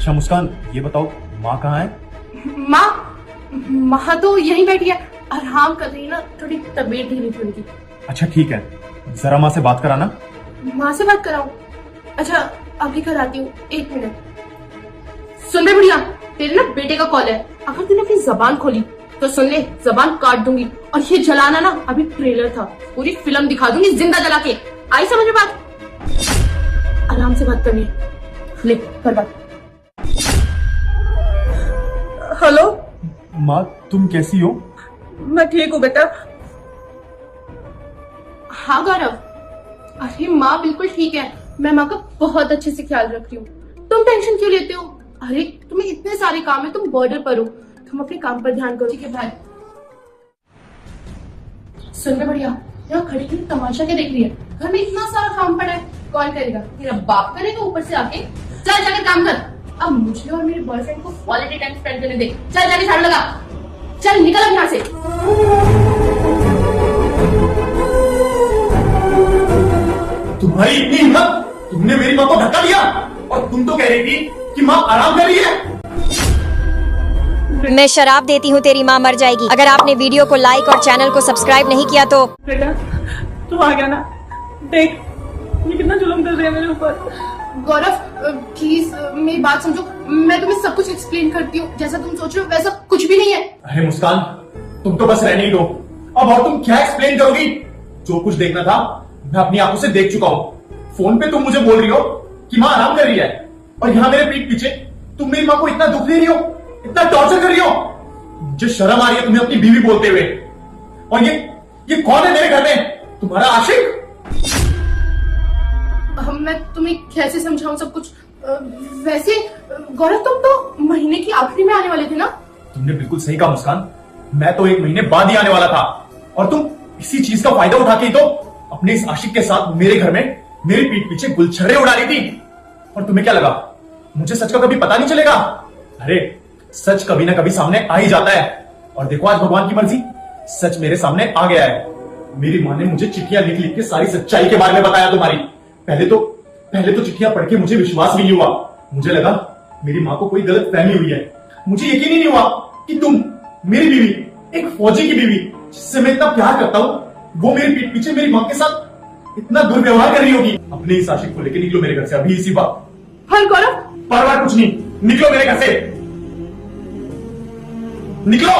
अच्छा मुस्कान, ये बताओ माँ कहाँ है? माँ तो यहीं बैठी है, आराम कर रही है ना, थोड़ी तबीयत ढीली थी उनकी। अच्छा ठीक है, जरा माँ से बात कराना। माँ से बात कराऊं? अच्छा अभी कराती हूँ, 1 मिनट। सुन रहे बुढ़िया, तेरे ना बेटे का कॉल है, अगर तूने अपनी जबान खोली तो सुन ले, जबान काट दूंगी। और ये जलाना ना अभी ट्रेलर था, पूरी फिल्म दिखा दूंगी जिंदा जला के। आई समझ में बात? आराम से बात करनी है, ले कर बात। हेलो माँ तुम कैसी हो? मैं ठीक हूँ बेटा। हाँ गौरव, अरे माँ बिल्कुल ठीक है, मैं माँ का बहुत अच्छे से ख्याल रख रही हूँ। तुम टेंशन क्यों लेते हो? अरे तुम्हें इतने सारे काम है, तुम बॉर्डर पर हो, तुम अपने काम पर ध्यान करो। ठीक है भाई। सुन रहे बढ़िया, यहाँ खड़ी खड़ी तमाशा क्या देख रही है? घर में इतना सारा काम पड़ा है, कौन करेगा? तेरा बाप करेगा ऊपर से आके। चल जाके काम कर। अब मुझे और मेरे बॉयफ्रेंड को क्वालिटी टाइम स्पेंड करने दे। चल जाके झाड़ू लगा, चल निकल अब यहाँ से। तुम्हारी इतनी हिम्मत, तुमने मेरी माँ को धक्का दिया और तुम तो कह रही थी कि माँ आराम कर रही है। मैं शराब देती हूँ तेरी माँ मर जाएगी। अगर आपने वीडियो को लाइक और चैनल को सब्सक्राइब नहीं किया तो। बेटा तू आ गया ना, देख ये कितना जुल्म कर रही है मेरे ऊपर। गौरव प्लीज मेरी बात समझो, मैं तुम्हें सब कुछ एक्सप्लेन करती हूँ। जैसा तुम सोच रहे हो वैसा कुछ भी नहीं है। अरे मुस्कान, तुम तो बस रहने ही दो अब, और तुम क्या एक्सप्लेन करोगी? जो कुछ देखना था मैं अपनी आंखों से देख चुका हूँ। फोन पे तुम मुझे बोल रही हो कि माँ आराम कर रही है, और यहाँ मेरे पीठ पीछे तुम मेरी माँ को इतना दुख दे रही हो, इतना टॉर्चर कर रही हो। मुझे शर्म आ रही है तुम्हें अपनी बीवी बोलते हुए। और ये कौन है मेरे घर में? तुम्हारा आशिक? मैं तुम्हें कैसे समझाऊं सब कुछ? वैसे गौरव तुम तो महीने की आखिरी में आने वाले थे ना? तुमने बिल्कुल सही कहा मुस्कान, मैं तो 1 महीने बाद ही आने वाला था, और तुम इसी चीज का फायदा उठा के ही तो अपने इस आशिक के साथ मेरे घर में मेरी पीठ पीछे गुलछड़े उड़ा रही थी। और तुम्हें क्या लगा मुझे सच का कभी पता नहीं चलेगा? अरे सच कभी ना कभी सामने आ ही जाता है, और देखो आज भगवान की मर्जी, सच मेरे सामने आ गया है। मेरी माँ ने मुझे चिट्ठियां लिख लिख के सारी सच्चाई के बारे में बताया तुम्हारी। पहले तो चिट्ठियां पढ़ के मुझे विश्वास भी नहीं हुआ। मुझे लगा मेरी माँ को कोई गलत फहमी हुई है। मुझे यकीन ही नहीं हुआ कि तुम मेरी बीवी, एक फौजी की बीवी जिससे मैं इतना प्यार करता हूँ, वो मेरी पीठ पीछे मेरी माँ के साथ इतना दुर्व्यवहार कर रही होगी। अपने इस आशिक को लेकर निकलो मेरे घर से अभी इसी बात। हाँ गौरव, परवाह कुछ नहीं, निकलो मेरे घर से, निकलो।